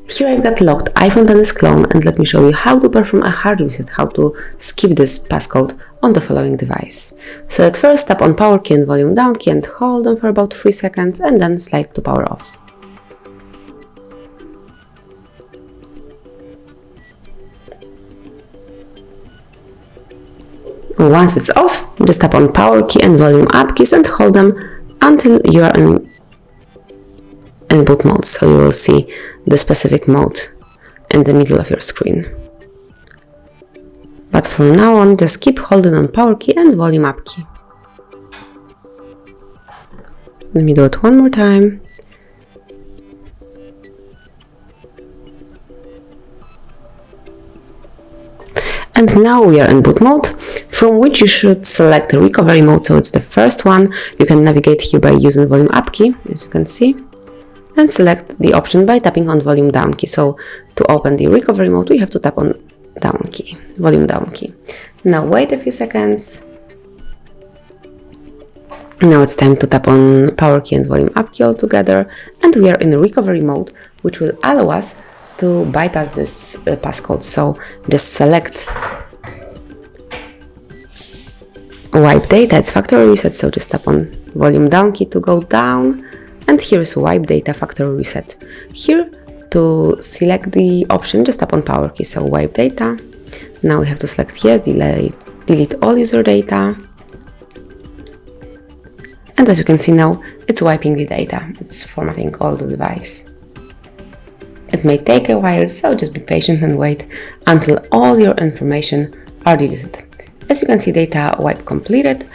Here I've got locked iPhone X clone, and let me show you how to perform a hard reset, how to skip this passcode on the following device. So at first tap on power key and volume down key and hold on for about 3 seconds and then slide to power off. Once it's off, just tap on power key and volume up keys and hold them until you are in boot mode, so you will see the specific mode in the middle of your screen. But from now on, just keep holding on power key and volume up key. Let me do it one more time. And now we are in boot mode, from which you should select the recovery mode, so it's the first one. You can navigate here by using volume up key, as you can see, and select the option by tapping on volume down key. So to open the recovery mode, we have to tap on down key, volume down key. Now wait a few seconds. Now it's time to tap on power key and volume up key all together, and we are in recovery mode, which will allow us to bypass this passcode. So just select wipe data, it's factory reset, so just tap on volume down key to go down, and here is wipe data factory reset. Here to select the option, just tap on power key, so wipe data. Now we have to select yes, delete all user data, and as you can see now, it's wiping the data, it's formatting all the device. It may take a while, so just be patient and wait until all your information are deleted. As you can see, data wipe completed.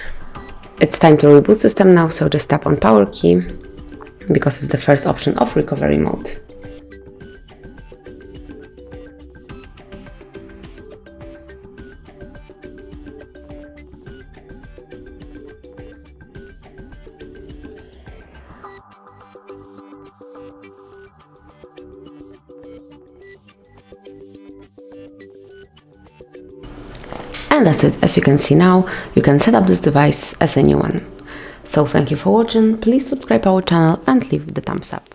It's time to reboot system now, so just tap on power key because it's the first option of recovery mode. And that's it. As you can see now, you can set up this device as a new one. So thank you for watching, please subscribe our channel and leave the thumbs up.